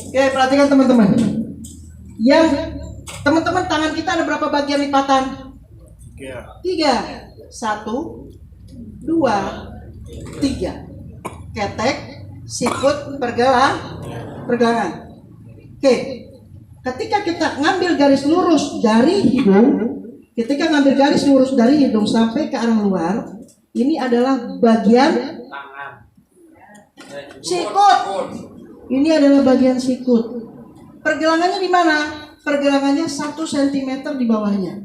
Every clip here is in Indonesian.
Oke, perhatikan teman-teman. Yang teman-teman, tangan kita ada berapa bagian lipatan? 3. 1, 2, 3. Ketek, sikut, pergelangan. Oke. Ketika kita ngambil garis lurus dari hidung, sampai ke arah luar, ini adalah bagian sikut. Ini adalah bagian sikut. Pergelangannya di mana? Pergelangannya 1 cm di bawahnya.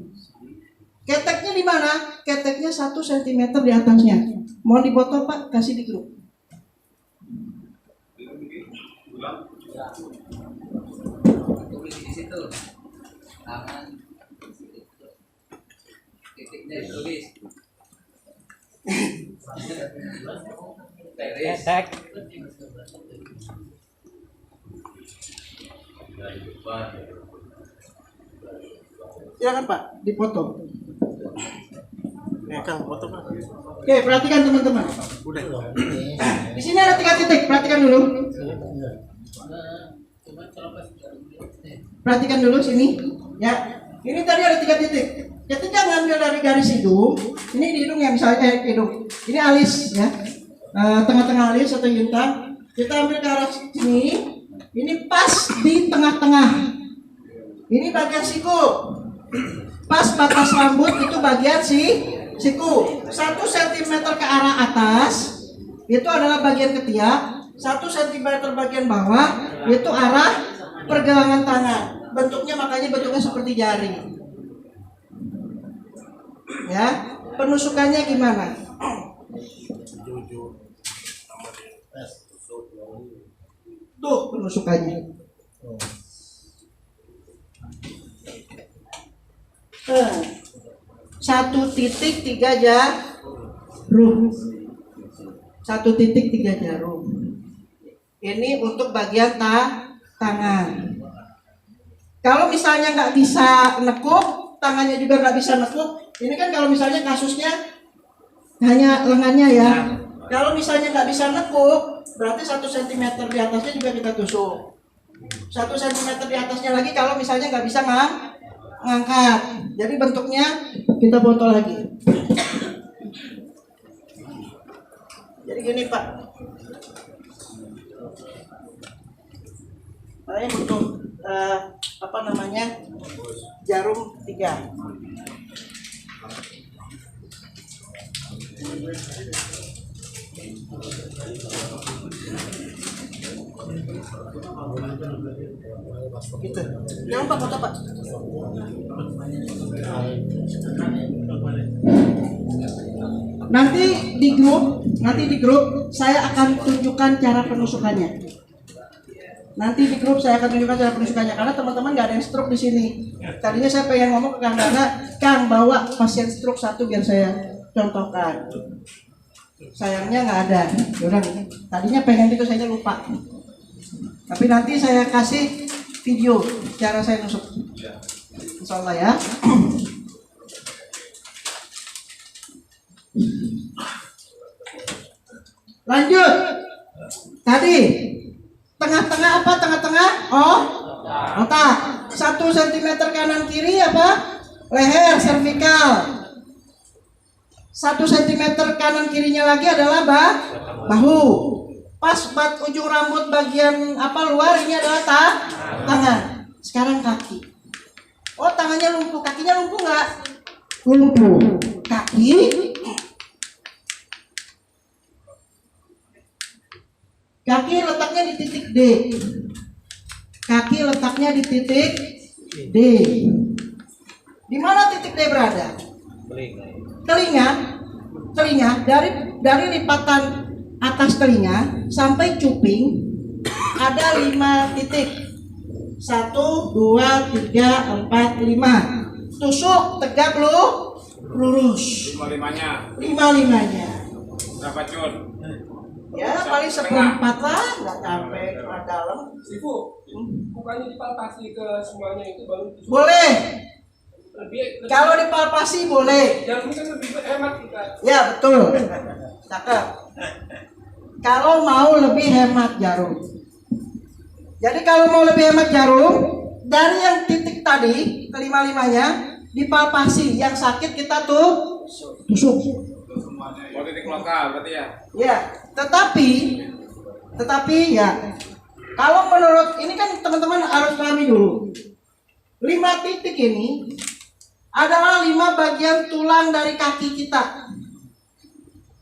Keteknya di mana? Keteknya 1 cm di atasnya. Mohon dipoto Pak, kasih di grup. Tulis di situ. Tangan. Titiknya ditulis. Ketek. Silakan Pak, dipoto. Kang, foto Pak. Oke, perhatikan teman-teman. Udah. Di sini ada 3 titik, perhatikan dulu. Perhatikan dulu sini, ya. Ini tadi ada 3 titik. Ketika ngambil dari garis hidung, ini di hidung ya, misalnya hidung. Ini alis ya, tengah-tengah alis atau yuntang. Kita ambil ke arah sini. Ini pas di tengah-tengah. Ini bagian siku. Pas batas rambut itu bagian siku. 1 cm ke arah atas itu adalah bagian ketiak. 1 cm bagian bawah itu arah pergelangan tangan. Bentuknya makanya bentuknya seperti jari. Ya, penusukannya gimana? Tuh penusukannya. 1.3 jarum. 1.3 jarum. Ini untuk bagian tangan. Kalau misalnya nggak bisa nekuk, tangannya juga nggak bisa nekuk. Ini kan kalau misalnya kasusnya hanya lengannya ya. Kalau misalnya nggak bisa nekuk, berarti 1 cm di atasnya juga kita tusuk. 1 cm di atasnya lagi kalau misalnya nggak bisa ngangkat. Jadi bentuknya kita foto lagi. Jadi gini Pak. Saya butuh jarum 3. Gitu. Jangan Pak, foto Pak. Nanti di grup saya akan tunjukkan cara penusukannya. Karena teman-teman nggak ada yang stroke di sini. Tadinya saya pengen ngomong ke Kang Dana, Kang bawa pasien stroke 1 biar saya contohkan. Sayangnya nggak ada. Yaudah, tadinya pengen itu saya lupa. Tapi nanti saya kasih video cara saya nusuk. Insyaallah ya. Lanjut. Tadi tengah-tengah apa? Tengah-tengah? Oh, otak. 1 cm kanan kiri apa? Leher, servikal. 1 cm kanan kirinya lagi adalah bahu. Pas ujung rambut bagian luar ini adalah tangan. Sekarang kaki. Oh, tangannya lumpuh, kakinya lumpuh nggak? Lumpuh. Kaki letaknya di titik D. Di mana titik D berada? Telinga dari lipatan atas telinga sampai cuping ada 5 titik. 1, 2, 3, 4, 5. Tusuk tegak lurus. 5-5-nya. Berapa Cun? Ya paling 1/4 lah, nggak sampai ke dalam. Ibu, bukannya dipalpasi ke semuanya itu baru ditusuk? Boleh. Kalau dipalpasi boleh. Jarum kan lebih hemat kita. Ya betul. Cakep. Kalau mau lebih hemat jarum. Jadi kalau mau lebih hemat jarum, dari yang titik tadi kelima-limanya dipalpasi, yang sakit kita tuh tusuk. Mau titik lokal berarti ya? Ya, tetapi ya, kalau menurut ini kan teman-teman harus pahami dulu. 5 titik ini adalah 5 bagian tulang dari kaki kita.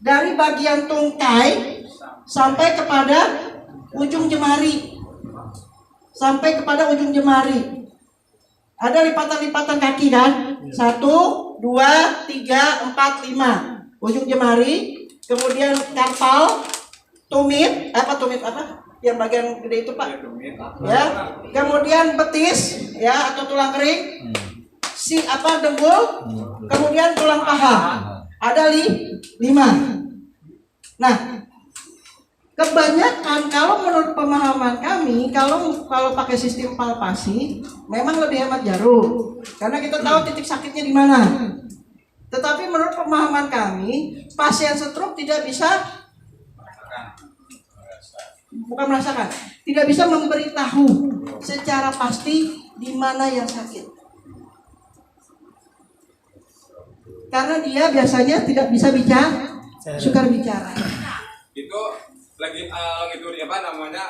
Dari bagian tungkai sampai kepada ujung jemari. Sampai kepada ujung jemari. Ada lipatan-lipatan kaki kan? 1, 2, 3, 4, 5. Ujung jemari, kemudian karpal, tumit apa? Yang bagian gede itu Pak. Ya. Kemudian betis, ya atau tulang kering. Dengkul, kemudian tulang paha. Ada 5. Nah, kebanyakan kalau menurut pemahaman kami, kalau pakai sistem palpasi, memang lebih hemat jarum, karena kita tahu titik sakitnya di mana. Tetapi menurut pemahaman kami, pasien stroke tidak bisa tidak bisa memberitahu secara pasti di mana yang sakit. Karena dia biasanya tidak bisa sukar bicara. Itu lagi itu apa namanya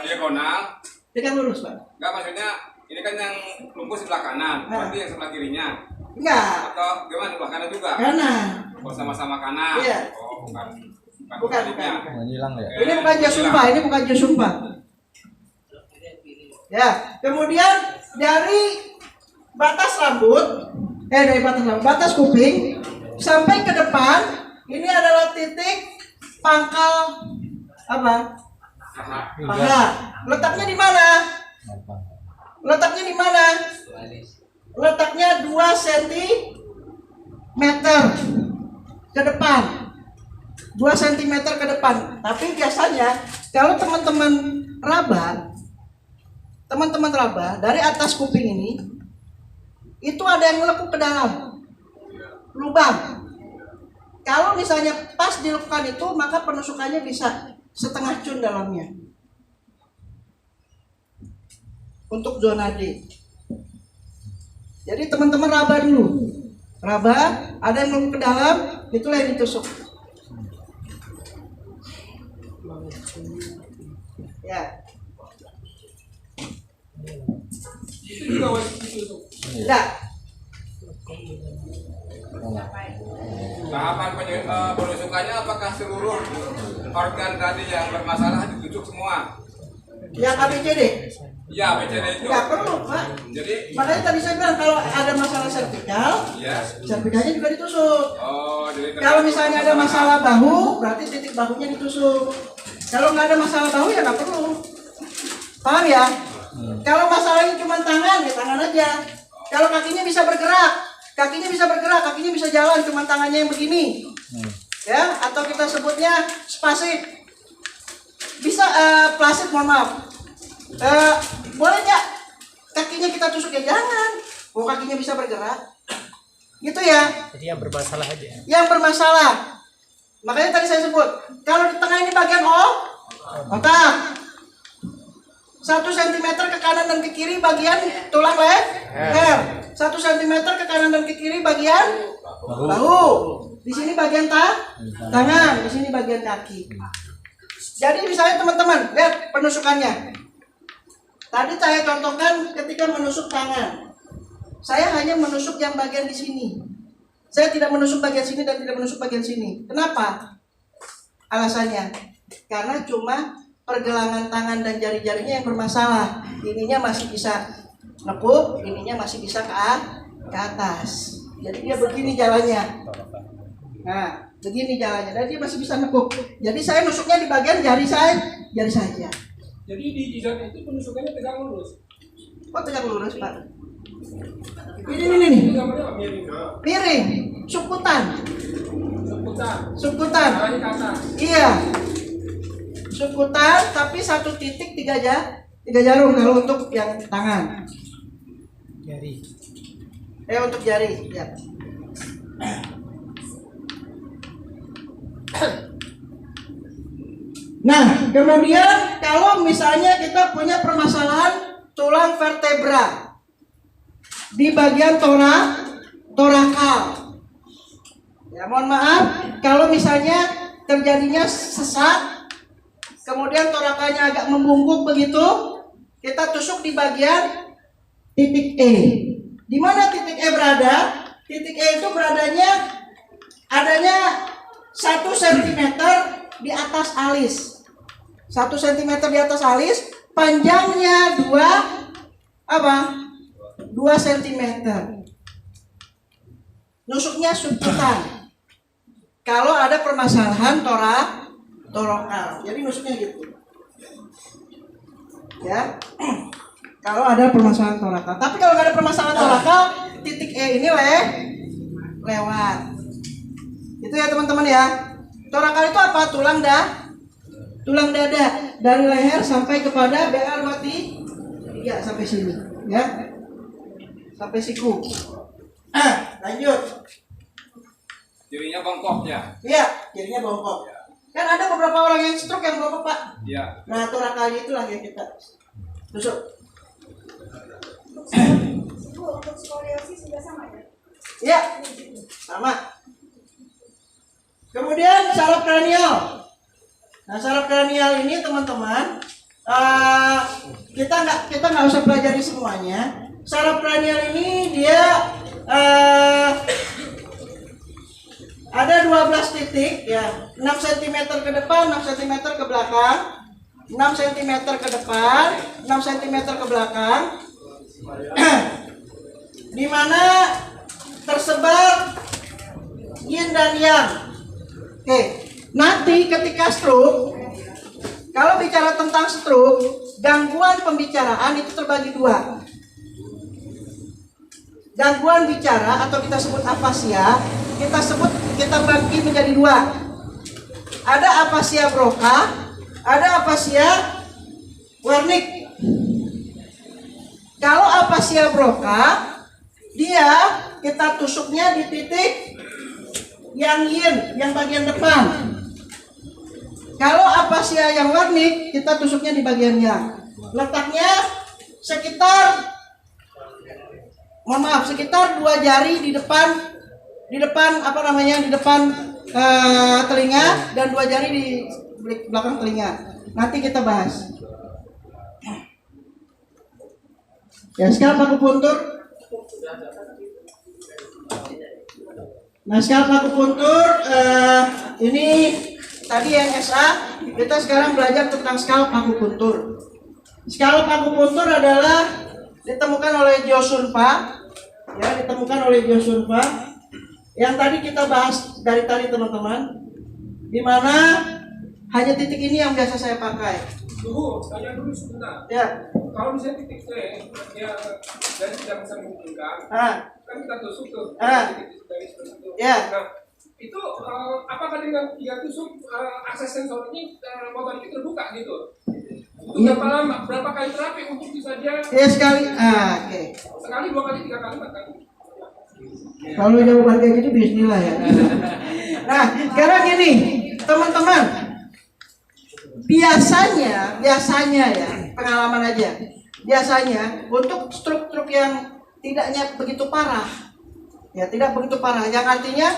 diagonal. Tegak lurus Pak. Enggak, maksudnya ini kan yang lumpuh sebelah kanan, berarti yang sebelah kirinya. Enggak. Atau gimana, sebelah kanan juga? Kanan. Oh, sama-sama kanan. Iya. Oh, Bukan. Hilang ya. Ini bukan jas sumpah. Ya, kemudian dari batas kuping sampai ke depan, ini adalah titik pangkal apa? Paha. Letaknya di mana? Letaknya 2 cm ke depan. 2 cm ke depan. Tapi biasanya kalau teman-teman raba dari atas kuping ini itu ada yang melekuk ke dalam lubang. Kalau misalnya pas dilekukan itu, maka penusukannya bisa setengah cun dalamnya. Untuk zona D. Jadi teman-teman raba dulu. Ada yang melekuk ke dalam, itulah yang ditusuk. Ya. Itu juga wajib ditusuk. Enggak. Tahapan penusukannya apakah seluruh organ tadi yang bermasalah ditusuk semua? Yang ABCD? Iya, BCD itu. Enggak perlu, Pak. Jadi Makanya tadi saya bilang kalau ada masalah servikal, ya. servikalnya juga ditusuk. Oh, jadi Kalau misalnya ada masalah bahu, berarti titik bahunya ditusuk. Kalau nggak ada masalah bahu ya nggak perlu. Paham ya? Kalau masalahnya cuma tangan, ya tangan aja. Kalau kakinya bisa bergerak, kakinya bisa jalan, cuma tangannya yang begini. Ya, atau kita sebutnya spasik. Bisa plasid, mohon maaf. Boleh nggak kakinya kita tusuk? Ya jangan. Oh, kakinya bisa bergerak. Gitu ya. Jadi yang bermasalah aja. Yang bermasalah. Makanya tadi saya sebut, kalau di tengah ini bagian otak. 1 cm ke kanan dan ke kiri bagian tulang leher. 1 cm ke kanan dan ke kiri bagian bahu. Di sini bagian tangan, di sini bagian kaki. Jadi misalnya teman-teman, lihat penusukannya. Tadi saya contohkan ketika menusuk tangan. Saya hanya menusuk yang bagian di sini. Saya tidak menusuk bagian sini dan tidak menusuk bagian sini. Kenapa? Alasannya, karena cuma pergelangan tangan dan jari-jarinya yang bermasalah. Ininya masih bisa nekuk, ininya masih bisa ke atas. Jadi dia begini jalannya. Nah, begini jalannya. Dan dia masih bisa nekuk. Jadi saya nusuknya di bagian jari saja. Jadi di jidat itu penusukannya tegak lurus. Oh, tegak lurus, Pak. Ini. Gambarnya miring. Miring, sukutan. Arahnya ke atas. Iya. Sukutan, tapi 1 titik 3 jarum kalau untuk yang tangan. Jari. Untuk jari, ya. Nah, kemudian kalau misalnya kita punya permasalahan tulang vertebra di bagian torakal. Ya, mohon maaf kalau misalnya terjadinya sesak, kemudian torakalnya agak membungkuk begitu, kita tusuk di bagian titik E. Di mana titik E berada? Titik E itu adanya 1 cm di atas alis. 1 cm di atas alis, panjangnya 2 cm. Nusuknya subkutan. Kalau ada permasalahan torakal. Jadi nusuknya gitu. Ya. Kalau ada permasalahan torakal. Tapi kalau nggak ada permasalahan torakal, titik E ini lewat. Itu ya teman-teman ya. Torakal itu apa? Tulang dada dari leher sampai kepada BR mati 3 sampai sini, ya. Sampai siku. Lanjut. Kirinya bongkok ya. Iya, kirinya bongkok. Kan ada beberapa orang yang stroke yang bongkok, Pak. Iya. Nah, torakalnya itulah yang kita tusuk. Untuk skoliosis juga sama ya? Iya, sama. Kemudian saraf kranial. Nah, saraf kranial ini teman-teman, kita nggak usah pelajari semuanya. Saraf kranial ini dia ada 12 titik, ya, 6 cm ke depan, 6 cm ke belakang, 6 cm ke depan, 6 cm ke belakang, di mana tersebar yin dan yang. Oke, nanti ketika stroke, kalau bicara tentang stroke, gangguan pembicaraan itu terbagi 2. Gangguan bicara atau kita sebut afasia, kita bagi menjadi 2. Ada afasia Broca, ada afasia Wernicke. Kalau afasia Broca, dia kita tusuknya di titik yang yin, yang bagian depan. Kalau afasia yang Wernicke, kita tusuknya di bagian yang. Letaknya sekitar 2 jari di depan telinga dan 2 jari di belakang telinga. Nanti kita bahas. Ya, scalp akupuntur. Nah, scalp akupuntur ini tadi yang SA, kita sekarang belajar tentang scalp akupuntur. Scalp akupuntur adalah ditemukan oleh Jo Sun Pa, ya, yang tadi kita bahas dari tadi teman-teman, di mana hanya titik ini yang biasa saya pakai. Tunggu, tanya dulu sebentar. Ya. Kalau misalnya titik C, dia dari tidak bisa menghubungkan, kan kita tusuk tuh. Titik dari itu. Ya. Nah, itu apakah dengan 3 tusuk akses sensornya motor itu terbuka gitu? Untuk berapa lama? Berapa kali terapi untuk bisa dia? Ya, sekali. Oke. Sekali, 2 kali, 3 kali, 4 kali. Kalau jawaban kayak gitu bismillah ya. Nah, sekarang gini, teman-teman. Biasanya ya, pengalaman aja. Biasanya untuk stroke yang tidaknya begitu parah. Ya, tidak begitu parah. Yang artinya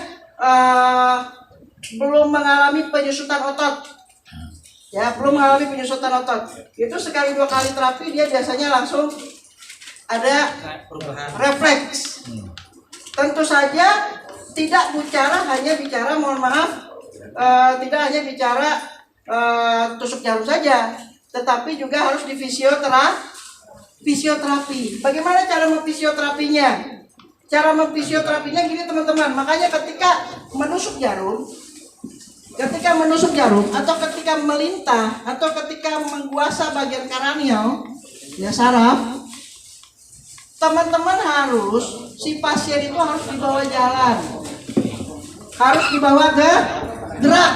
belum mengalami penyusutan otot. Ya, belum mengalami penyusutan otot. Itu sekali 2 kali terapi dia biasanya langsung ada refleks. Tentu saja tidak hanya bicara tusuk jarum saja, tetapi juga harus di fisioterapi. Bagaimana cara memfisioterapinya? Cara memfisioterapinya gini teman-teman. Makanya ketika menusuk jarum atau ketika melintah atau ketika mengguasa bagian kranial, ya, saraf, teman-teman si pasien itu harus dibawa jalan, harus dibawa gerak.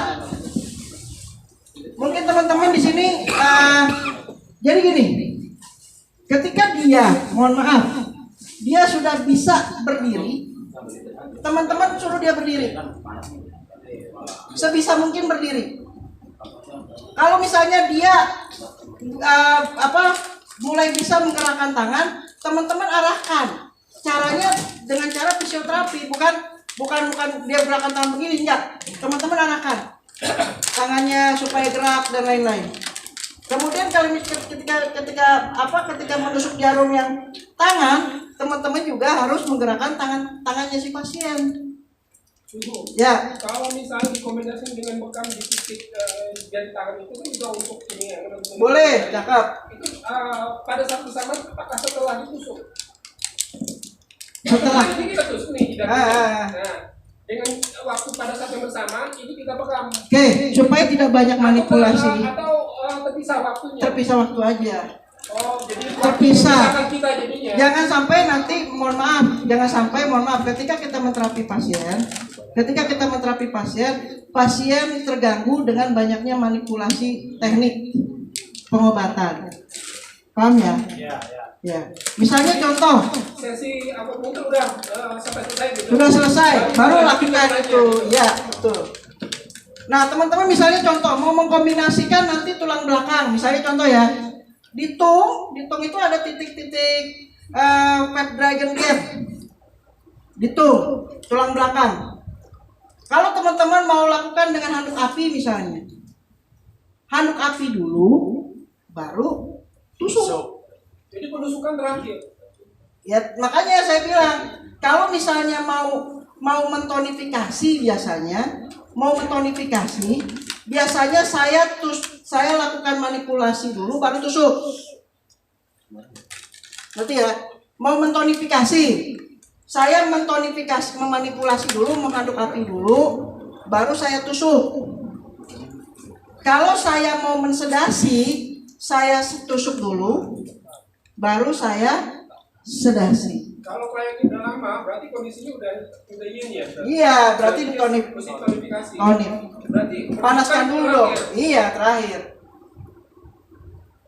Mungkin teman-teman di sini jadi gini, ketika dia, mohon maaf, dia sudah bisa berdiri, teman-teman suruh dia berdiri. Sebisa mungkin berdiri. Kalau misalnya dia mulai bisa menggerakkan tangan, teman-teman arahkan. Caranya dengan cara fisioterapi, bukan dia gerakan tangan begini, enggak. Teman-teman arahkan tangannya supaya gerak dan lain-lain. Kemudian kalau ketika menusuk jarum yang tangan, teman-teman juga harus menggerakkan tangannya si pasien. Ya. Kalau misalnya dikombinasikan dengan bekam di titik jari tangan itu kan juga untuk ini ya. Boleh, cakep. Itu pada saat bersamaan apakah setelah ditusuk? Setelah. Ini kita tusuk nih, tidak. Nah, dengan waktu pada saat yang bersamaan ini kita bekam. Oke, supaya tidak banyak manipulasi. Atau terpisah waktunya. Terpisah waktu aja. Oh, jadi Terpisah. kita jadinya. Jangan sampai nanti, mohon maaf, ketika kita menterapi pasien terganggu dengan banyaknya manipulasi teknik pengobatan. Paham ya? Ya. Misalnya contoh, Sesi apapun itu udah sampai selesai gitu. sudah selesai, baru lakukan itu. Ya, betul. Nah, teman-teman misalnya contoh mau mengkombinasikan nanti tulang belakang, misalnya contoh ya. Di tung itu ada titik-titik Fat Dragon Gap. Di tulang belakang. Kalau teman-teman mau lakukan dengan handuk api misalnya, handuk api dulu, baru tusuk. Jadi penusukan terakhir. Ya makanya saya bilang, kalau misalnya mau mentonifikasi biasanya saya lakukan manipulasi dulu baru tusuk. Ngerti ya? Mau mentonifikasi, saya memanipulasi dulu, mengaduk api dulu, baru saya tusuk. Kalau saya mau mensedasi, saya tusuk dulu, baru saya sedasi. Kalau kliennya udah lama, berarti kondisinya udah yin ya. Iya, berarti mesti tonifikasi. Berarti panaskan dulu dong. Iya, terakhir.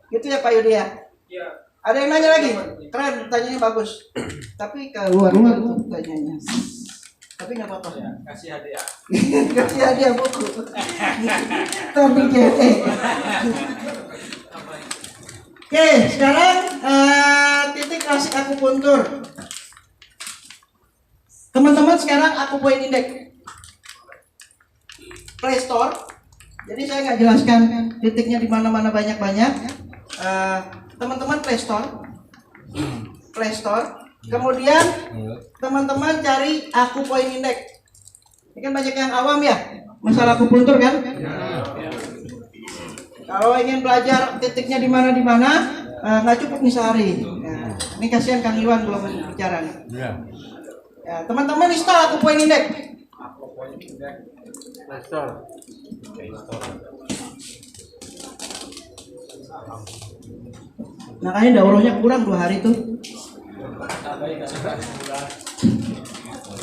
Gitu ya Pak Yudi ya. Iya. Ada yang nanya lagi? Keren, tanyanya bagus. Tapi keluar rumah tuh tanyanya. Tapi nggak apa-apa. Ya, kasih hadiah. Kasih hadiah buku. Topik GE. Oke, sekarang titik klasik akupuntur. Teman-teman sekarang aku poin indeks Play Store. Jadi saya nggak jelaskan titiknya di mana-mana banyak-banyak. Teman-teman Play Store. Kemudian teman-teman cari aku poin indeks. Ini kan banyak yang awam ya masalah akupuntur kan. Kalau ingin belajar titiknya di mana nggak cukup nih sehari. Nah, ini kasihan Kang Iwan belum bicara nih. Ya, teman-teman install aku poin indeks. Nah kayaknya daurahnya kurang 2 hari tuh.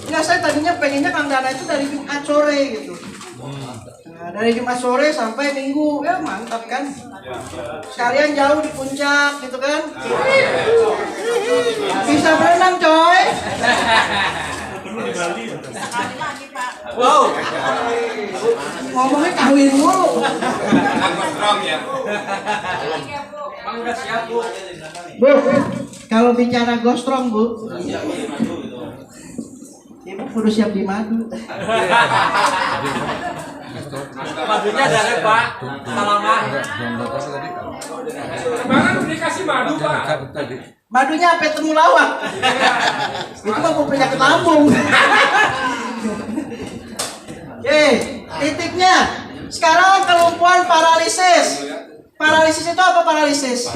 Enggak, saya tadinya pengennya Kang Dana itu dari Jumat sore gitu. Nah, dari Jumat sore sampai Minggu, ya mantap kan? Sekalian jauh di puncak gitu kan? Bisa berenang coy. Wow. Ngomongnya kawin mulu. Bu, kalau bicara gostrong Bu, Ibu kudu siap di madu. Madunya dari Pak. Salaman. Kemarin dikasih madu Pak. Madunya sampai temulawak. Itu mah mau penyakit lambung. Oke, titiknya. Sekarang kelumpuhan paralisis. Paralisis itu apa paralisis?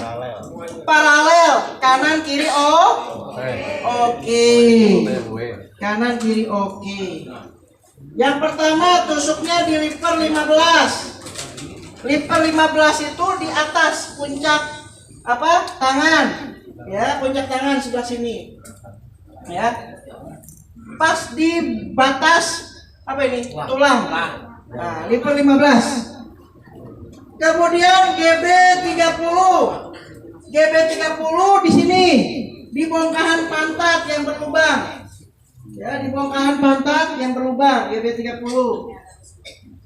Paralel. Kanan kiri oke. Kanan kiri oke. Yang pertama tusuknya di liver 15. Liver 15 itu di atas puncak tangan. Ya, puncak tangan sebelah sini. Ya. Pas di batas tulang. Nah, liver 15. Kemudian GB 30 di sini. di bongkahan pantat yang berlubang. Ya, di bongkahan pantat yang berlubang GB30.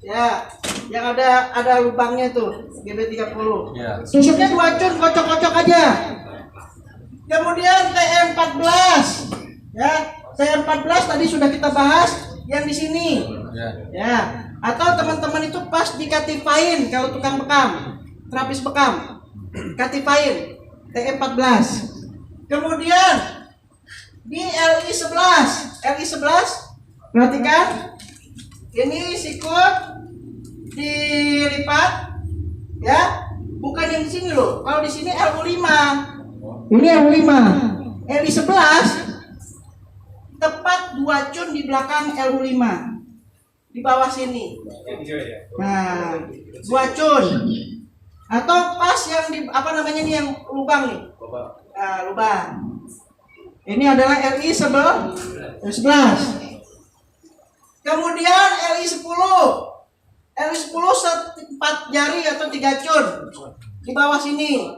Ya, yang ada lubangnya tuh GB30. Ya. Tusuknya 2 cun, kocok-kocok aja. Kemudian TE14. Ya, TE14 tadi sudah kita bahas yang di sini. Ya. Ya, atau teman-teman itu pas dikatifain kalau tukang bekam, terapis bekam. Katifain TE14. Kemudian di LI11 perhatikan ini sikut dilipat ya, bukan yang di sini loh. Kalau di sini LU5, ini LU5. LI11 tepat 2 cun di belakang LU5 di bawah sini. Nah, 2 cun atau pas yang di apa namanya nih yang lubang nih. Nah, lubang. Ini adalah LI11. Kemudian LI10. LI10 4 jari atau 3 cun di bawah sini.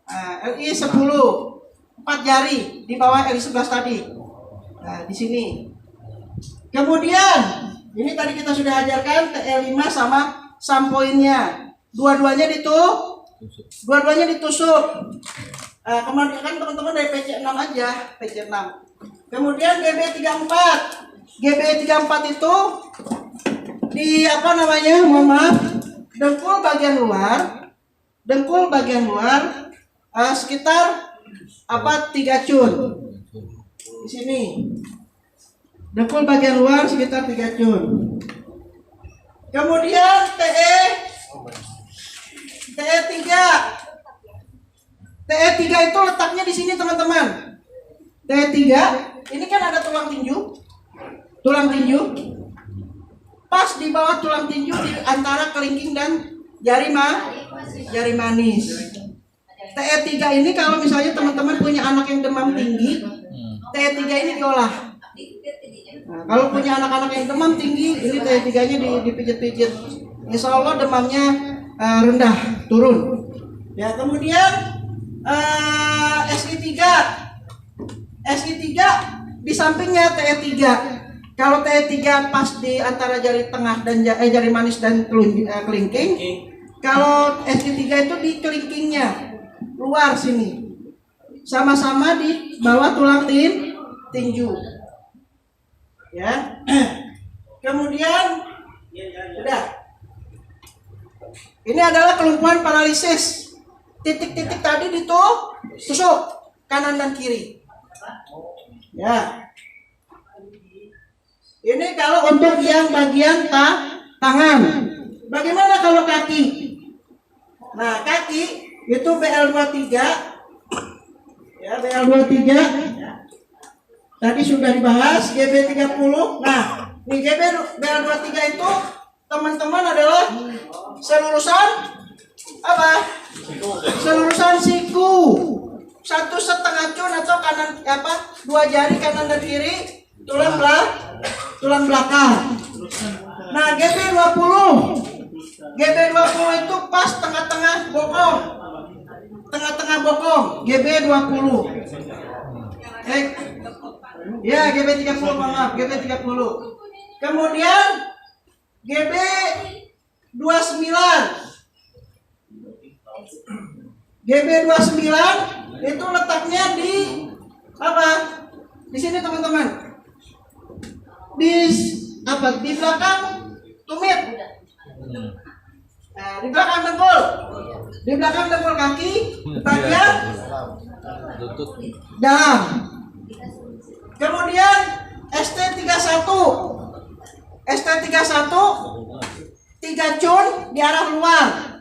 Nah, LI10 4 jari di bawah LI11 tadi. Nah, di sini. Kemudian ini tadi kita sudah ajarkan TE5 sama sampoinnya. Dua-duanya ditusuk. Kemarin kan teman-teman dari PC6 aja, PC6. Kemudian GB34. GB34 itu di apa namanya? Mohon maaf, dengkul bagian luar sekitar 3 cun. Di sini. Dengkul bagian luar sekitar 3 cun. Kemudian TE3 itu letaknya di sini teman-teman. TE3 ini kan ada tulang tinju. Pas di bawah tulang tinju di antara kelingking dan jari manis. TE3 ini kalau misalnya teman-teman punya anak yang demam tinggi, TE3 ini diolah. Nah, kalau punya anak-anak yang demam tinggi, ini TE3-nya dipijit-pijit. Insya Allah demamnya rendah, turun. Ya, kemudian SI3 di sampingnya TE3. Kalau TE3 pas di antara jari tengah dan jari manis dan kelingking. Kalau SI3 itu di kelingkingnya, luar sini. Sama-sama di bawah tulang tinju. Ya. Kemudian udah. Ini adalah kelumpuhan paralisis. Titik-titik tadi ditusuk kanan dan kiri. Ya. Ini kalau untuk yang bagian tangan. Bagaimana kalau kaki? Nah, kaki itu BL23. Ya, BL23. Tadi sudah dibahas GB30. Nah, di BL23 itu teman-teman adalah selurusan apa? Selurusan siku. 1,5 cun atau kanan 2 jari kanan dan kiri, tulang belakang. Nah, GB20 itu pas tengah-tengah bokong. GB20. Ya, GB30, maaf, GB30. Kemudian GB29. GB29 itu letaknya di apa? Di sini teman-teman. Di belakang tumit. Nah, di belakang dengkul. Di belakang dengkul kaki, bagian dalam. Kemudian ST31. ST31 3 cun di arah luar.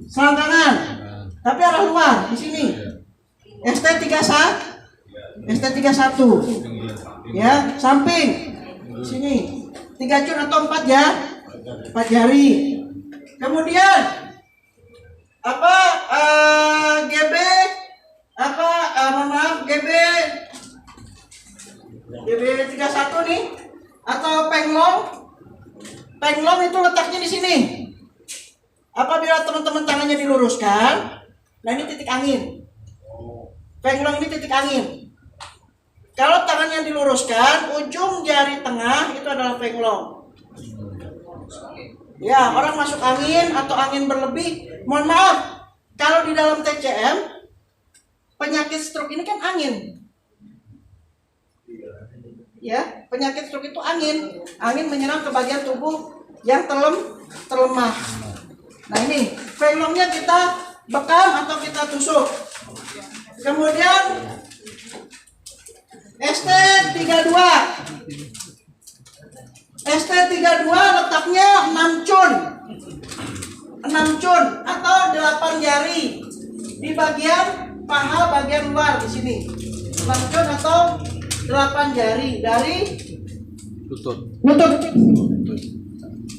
Selangkangan. Tapi arah luar di sini. ST31. Ya, samping. Di sini. 3 cun atau 4 jari. Kemudian GB31 nih atau penglong. Penglong itu letaknya di sini. Apabila teman-teman tangannya diluruskan, nah ini titik angin. Fenglong ini titik angin. Kalau tangannya diluruskan, ujung jari tengah itu adalah fenglong. Ya, orang masuk angin atau angin berlebih, mohon maaf, kalau di dalam TCM, penyakit stroke ini kan angin. Ya, penyakit stroke itu angin. Angin menyerang ke bagian tubuh yang terlemah. Nah ini, fenglongnya kita bekam atau kita tusuk. Kemudian ST32. ST32 letaknya 6 cun. 6 cun atau 8 jari di bagian paha bagian luar di sini. 6 cun atau 8 jari dari lutut.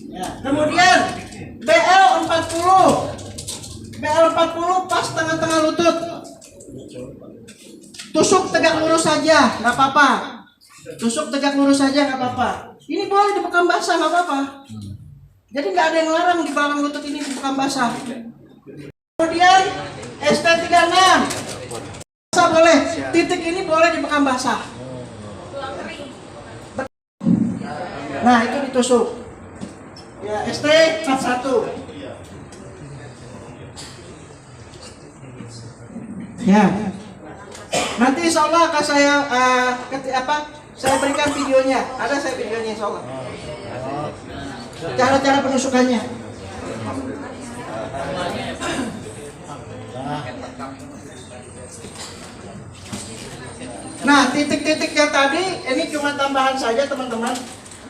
Ya, kemudian BL40. BL40 pas tengah-tengah lutut. Tusuk tegak lurus saja, nggak apa-apa. Tusuk tegak lurus saja nggak apa-apa. Ini boleh dibekam basah nggak apa-apa. Jadi nggak ada yang larang di belakang lutut ini dibekam basah. Kemudian ST36 basah boleh. Titik ini boleh dibekam basah. Nah itu ditusuk. Ya ST41. Ya. Nanti insya Allah akan saya saya berikan videonya. Ada saya videonya insya Allah. Cara-cara penusukannya. Nah, titik-titik yang tadi ini cuma tambahan saja teman-teman.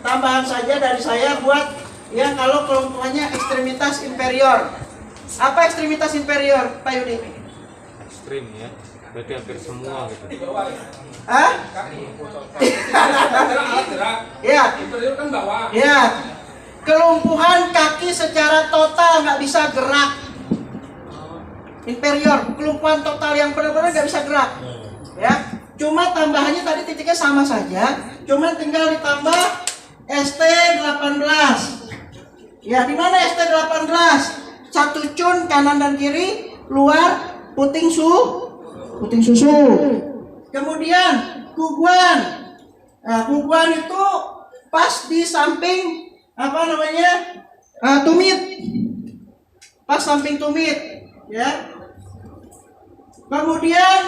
Tambahan saja dari saya buat ya kalau kelumpuhannya ekstremitas inferior. Apa ekstremitas inferior, Pak Yudi? Ekstrim ya. Berarti hampir semua gitu. Hah? Alat gerak. Ya. Inferior kan bawah. Ya. Kelumpuhan kaki secara total nggak bisa gerak. Inferior, kelumpuhan total yang benar-benar nggak bisa gerak. Ya. Cuma tambahannya tadi titiknya sama saja. Cuma tinggal ditambah ST18. Ya, di mana ST18? 1 cun kanan dan kiri, luar puting susu. Kemudian kuguan. Nah, kuguan itu pas di samping tumit. Pas samping tumit, ya. Kemudian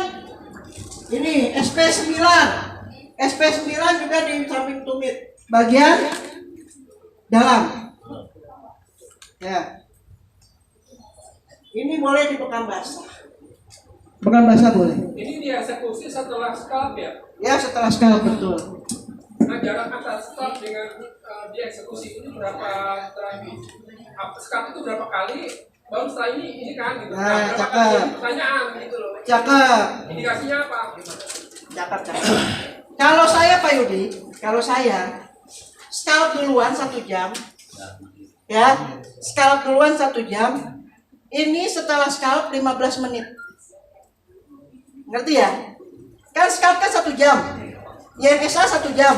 ini SP9. SP9 juga di samping tumit, bagian dalam. Ya. Ini boleh dibekam basah. Bekam basah boleh. Ini dieksekusi setelah scalp ya? Ya, setelah scalp betul. Nah, jarak antara scalp dengan dieksekusi ini berapa kali? Scalp itu berapa kali? Baru setelah ini kan gitu. Nah, berapa cakep. kali? Pertanyaan gitu loh. Cakep. Indikasinya apa? Cakep. Kalau saya Pak Yudi, scalp duluan 1 jam. Ya, scalp duluan 1 jam. Ini setelah scalp 15 menit. Ngerti ya? Kan scalp kan 1 jam. INSA 1 jam.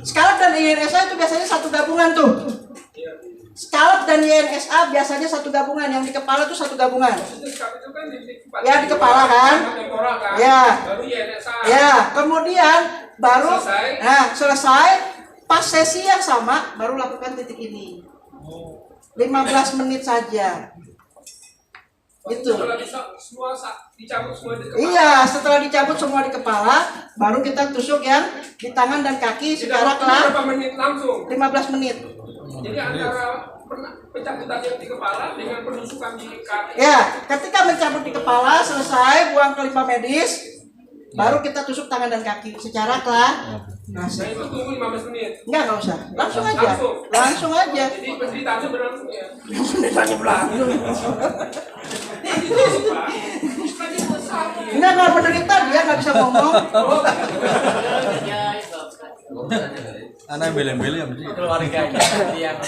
Scalp dan INSA itu biasanya satu gabungan tuh. Scalp dan INSA biasanya satu gabungan. Yang di kepala tuh satu gabungan. Itu scalp itu kan di Ya, di kepala kan? Temporal kan? Ya. Baru INSA. Ya, kemudian baru Selesai. selesai pas sesi yang sama baru lakukan titik ini. 15 menit saja. Itu. Setelah dicabut semua di kepala. Iya, setelah dicabut semua di kepala, baru kita tusuk yang di tangan dan kaki secara kelas berapa menit langsung? 15 menit. Jadi antara pencabutan yang di kepala dengan penusukan di kaki. Ya, ketika mencabut di kepala selesai, buang ke limbah medis, baru kita tusuk tangan dan kaki secara kelas. Nah itu tunggu 15 menit. Enggak usah, langsung aja. Langsung aja. Jadi penderitaannya berlangsung ya. Ditanya belakang. Ditusuk Pak. Tadi sakit. Enggak, kalau penderita dia nggak bisa ngomong. Anak beli-beli ya mesti. Keluarganya yang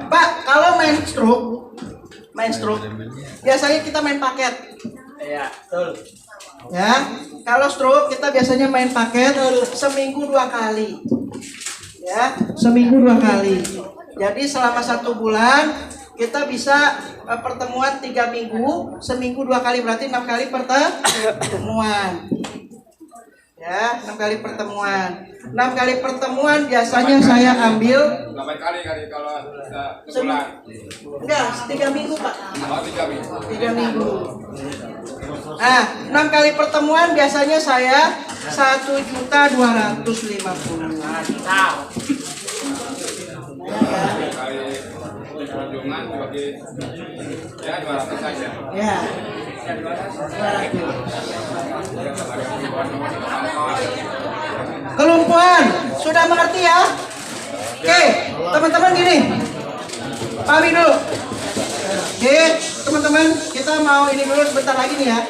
Pak, kalau main stroke, biasanya kita main paket. ya, betul. Ya, kalau stroke kita biasanya main paket seminggu 2 kali. Ya, seminggu 2 kali. Jadi selama 1 bulan kita bisa pertemuan 3 minggu, seminggu 2 kali, berarti 6 kali pertemuan. Ya, 6 kali pertemuan. 6 kali pertemuan biasanya saya ambil 8 kali kalau sebulan. enggak, 3 minggu, Pak. Oh, 3 minggu. 3 minggu. Nah, 6 kali pertemuan biasanya saya 1.250.000. Kali kunjungan bagi ya 200 saja. Ya. 200. Kelumpuhan, sudah mengerti ya? Oke, teman-teman gini. Pahami dulu. Oke, teman-teman, kita mau ini dulu sebentar lagi nih ya.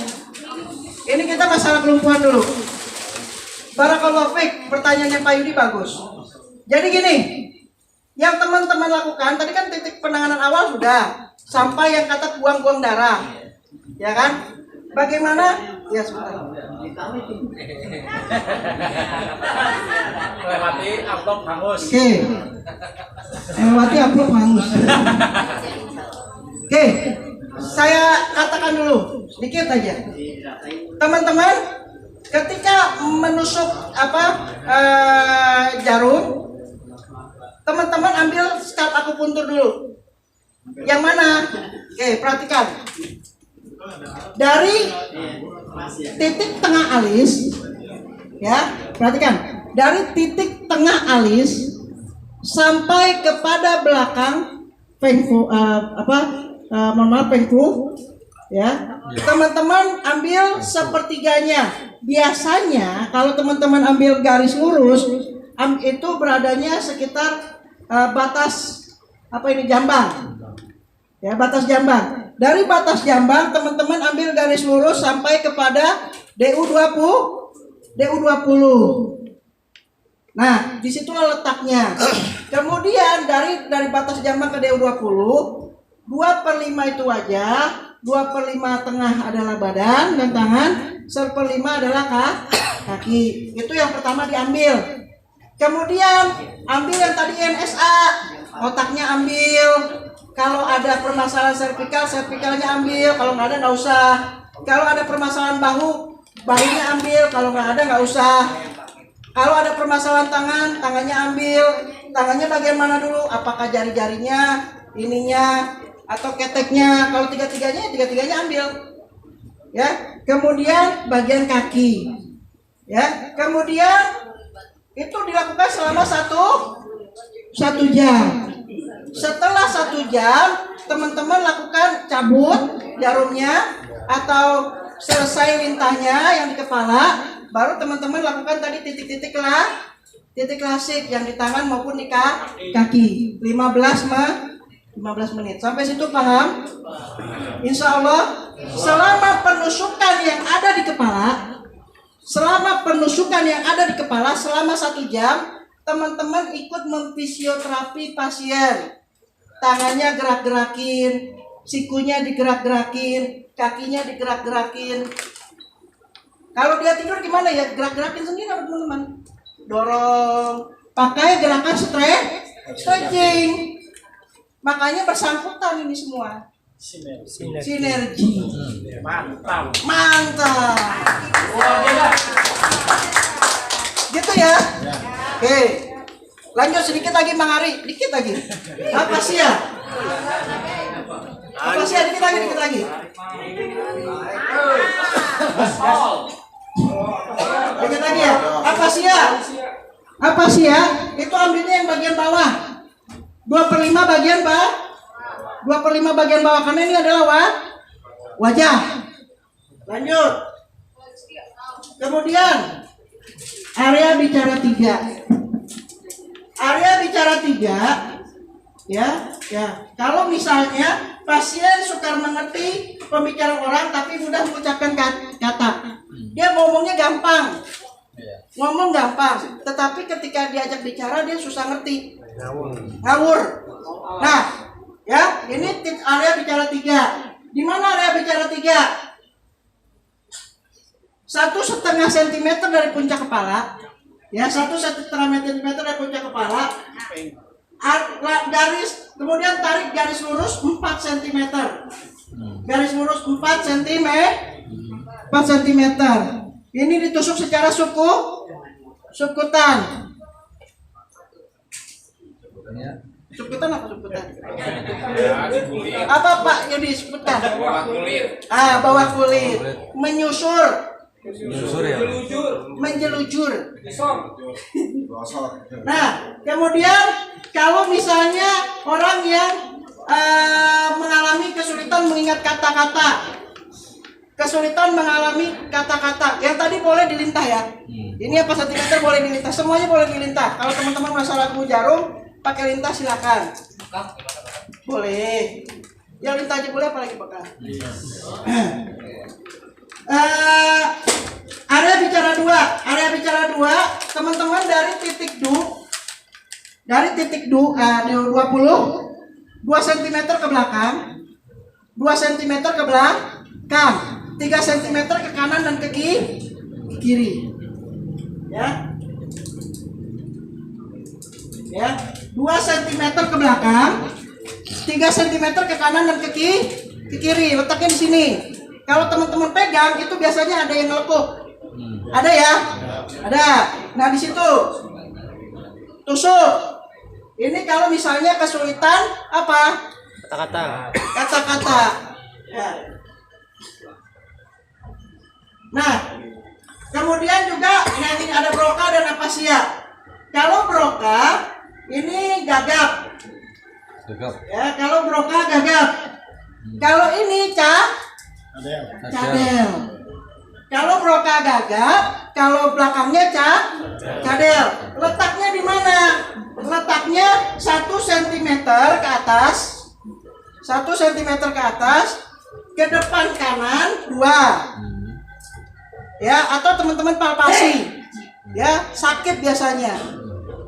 Ini kita masalah kelumpuhan dulu. Barakallahu fiik, pertanyaannya Pak Yudi bagus. Jadi gini, yang teman-teman lakukan tadi kan titik penanganan awal sudah sampai yang kata buang-buang darah, ya kan? Bagaimana? Ya sebentar. Lewati amplop hangus. Oke. Lewati amplop hangus. Oke. Saya katakan dulu sedikit aja. Teman-teman, ketika menusuk jarum, teman-teman ambil skalp akupuntur dulu. Yang mana? Oke, perhatikan. Dari titik tengah alis, ya, perhatikan. Dari titik tengah alis sampai kepada belakang pengfu, pengfu, ya. Teman-teman ambil sepertiganya. Biasanya kalau teman-teman ambil garis lurus, itu beradanya sekitar batas jambang. Ya, batas jambang. Dari batas jambang teman-teman ambil garis lurus sampai kepada DU20. Nah, disitulah letaknya. Kemudian dari batas jambang ke DU20, 2/5 itu wajah, 2/5 tengah adalah badan dan tangan, 1/5 adalah kaki. Itu yang pertama diambil. Kemudian ambil yang tadi NSA, otaknya ambil. Kalau ada permasalahan servikalnya ambil. Kalau nggak ada nggak usah. Kalau ada permasalahan bahunya ambil. Kalau nggak ada nggak usah. Kalau ada permasalahan tangannya ambil. Tangannya bagian mana dulu? Apakah jari-jarinya, ininya, atau keteknya? Kalau tiga-tiganya ambil. Ya. Kemudian bagian kaki. Ya. Kemudian itu dilakukan selama satu jam. Setelah 1 jam, teman-teman lakukan cabut jarumnya atau selesai lintahnya yang di kepala, baru teman-teman lakukan tadi titik klasik yang di tangan maupun di kaki. 15 menit. Sampai situ paham? Insya Allah, selama penusukan yang ada di kepala, selama 1 jam, teman-teman ikut memfisioterapi pasien. Tangannya gerak-gerakin, sikunya digerak-gerakin, kakinya digerak-gerakin. Kalau dia tidur gimana ya? Gerak-gerakin sendiri teman-teman. Dorong, pakai gerakan stretching. Makanya bersangkutan ini semua. Sinergi. Mantap. Gitu ya? Oke. Lanjut sedikit lagi Bang Ari, dikit lagi. Apa sih ya? Dikit lagi. Dikit lagi ya. Apa sih ya? Itu ambilnya yang bagian bawah. 2/5 bagian bawah karena ini adalah wajah. Lanjut. Kemudian area bicara 3. Ya. Kalau misalnya pasien suka mengerti pembicaraan orang tapi mudah mengucapkan kata. Dia ngomong gampang, tetapi ketika diajak bicara dia susah ngerti. Ngawur. Nah, ya, ini area bicara 3. Di mana area bicara 3? 1,5 cm dari puncak kepala. Ya, 1,5 cm dari puncak kepala. Garis Kemudian tarik garis lurus 4 cm. Garis lurus 4 cm. 4 cm. Ini ditusuk secara sukutan. Sukutan apa sukutan? Apa Pak Yudi sukutan? Bawah kulit. Menyusur. Menjelujur. Nah, kemudian kalau misalnya orang yang mengalami kesulitan mengingat kata-kata, yang tadi boleh dilintah ya. Ini apa sentimeter boleh dilintah, semuanya boleh dilintah. Kalau teman-teman masalah kubu jarum pakai lintah silakan. Boleh. Yang lintah aja boleh, apalagi bekal. Area bicara 2, teman-teman dari titik du 2 cm ke belakang, 2 cm ke belakang, 3 cm ke kanan dan ke kiri. Ya. 2 cm ke belakang, 3 cm ke kanan dan ke kiri. Letaknya di sini. Kalau teman-teman pegang itu biasanya ada yang ngelekuk. Ada ya? Ada. Nah, di situ tusuk. Ini kalau misalnya kesulitan apa? Kata-kata. Ya. Nah, kemudian juga ini ada broca dan apasia. Kalau broca ini gagap. Ya, kalau broca gagap. Kalau ini cadel. Kalau broca gagap, kalau belakangnya cadel. Letaknya di mana? Letaknya 1 cm ke atas. 1 cm ke atas, ke depan kanan 2. Ya, atau teman-teman palpasi. Ya, sakit biasanya.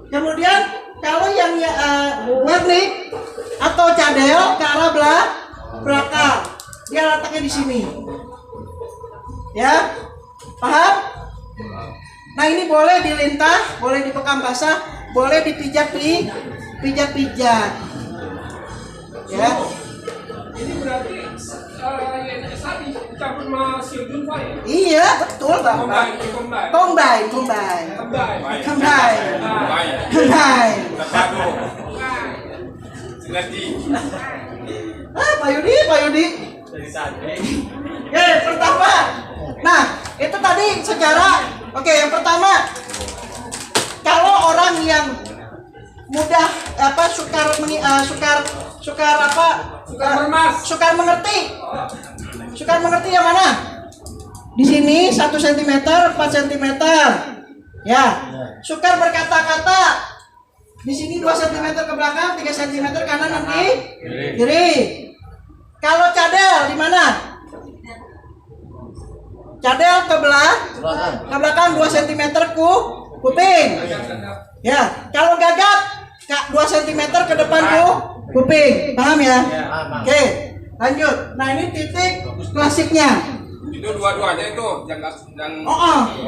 Kemudian kalau yang wernik atau cadel ke arah belakang, dia letaknya di sini. Ya, paham? Nah, ini boleh dilintah, boleh dibekam basah, boleh dipijat-pijat. Ya. Ini berarti yang tadi dicampur sama Shildun Pak ya? Iya, betul Bapak. Combine. Pak Yudi. Oke, pertama. Nah, itu tadi secara yang pertama, kalau orang yang mudah sukar mengerti yang mana? Di sini 1 cm, 4 cm. Ya. Sukar berkata-kata. Di sini 2 cm ke belakang, 3 cm kanan dan kiri. Kalau cadel di mana? Cadel ke belakang 2 cm kuping. Ya, kalau gagap 2 cm ke depan kuping. Paham ya? Oke, lanjut. Nah, ini titik klasiknya. Itu dua-duanya itu yang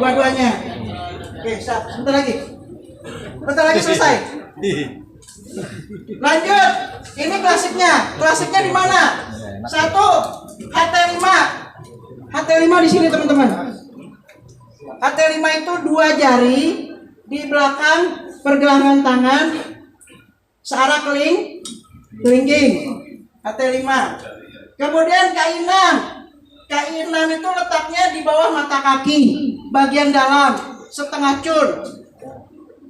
dua-duanya. Oke, sebentar lagi selesai. Lanjut. Ini klasiknya. Klasiknya di mana? 1 HT5. HT5 di sini teman-teman. HT5 itu 2 jari di belakang pergelangan tangan searah kelingking. HT5. Kemudian KI6. KI6 itu letaknya di bawah mata kaki, bagian dalam, setengah cun.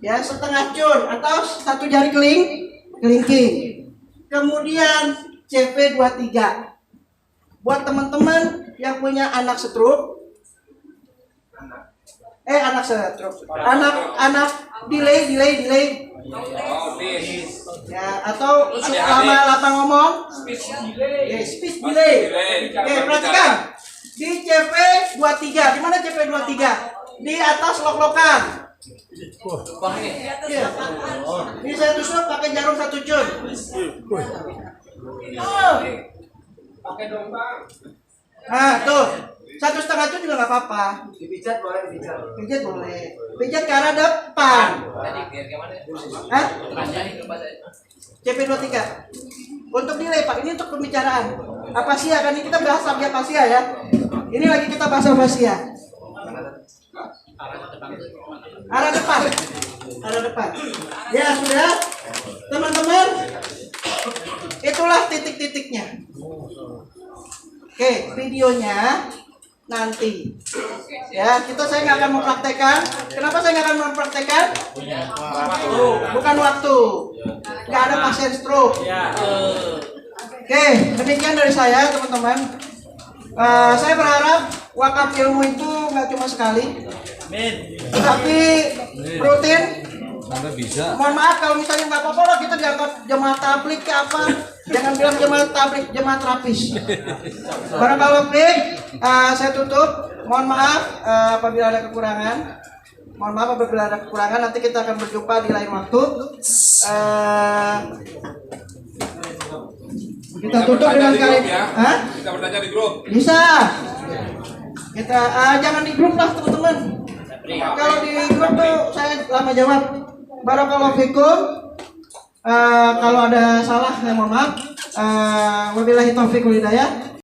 Ya, setengah cun atau 1 jari kelingking. Kemudian CP23. Buat teman-teman yang punya anak stroke, anak delay, ya, atau lama ngomong, speech delay. Oke, perhatikan di CP23. Di mana CP23? Di atas lok-lokan. Iya. Ini saya tusuk pakai jarum 1 jun. Pakai dong Bang. Nah, tuh. 1,5 jam juga nggak apa-apa. Dipijat boleh dipijat. Pijat boleh. Pijat ke arah depan. Hah? CP23. Untuk nilai Pak, ini untuk pembicaraan. Apasia kan ini kita bahas subjek apasia ya. Ini lagi kita bahas apasia. Arah depan. Arah depan. Ya sudah. Teman-teman, itulah titik-titiknya. Oke, videonya nanti. Ya, saya nggak akan mempraktekkan. Kenapa saya nggak akan mempraktekkan? Bukan waktu. Nggak ada pasien stroke. Oke, demikian dari saya, teman-teman. Saya berharap wakaf ilmu itu nggak cuma sekali, tapi rutin. Sampai bisa. Mohon maaf kalau misalnya nggak apa-apa lah kita dianggap jemaah tablik ke apa. Jangan bilang jemaah tablik, jemaah terapis. Barakallahu fiik, saya tutup. Mohon maaf apabila ada kekurangan. Mohon maaf apabila ada kekurangan. Nanti kita akan berjumpa di lain waktu. Kita tutup dengan kalimat. Hah? Kita bertanya di grup. Bisa. Kita jangan di grup lah teman-teman. Kalau di grup tuh saya lama jawab. Barakallahu fikum. Kalau ada salah saya mohon maaf. Wabillahi taufiq wal hidayah.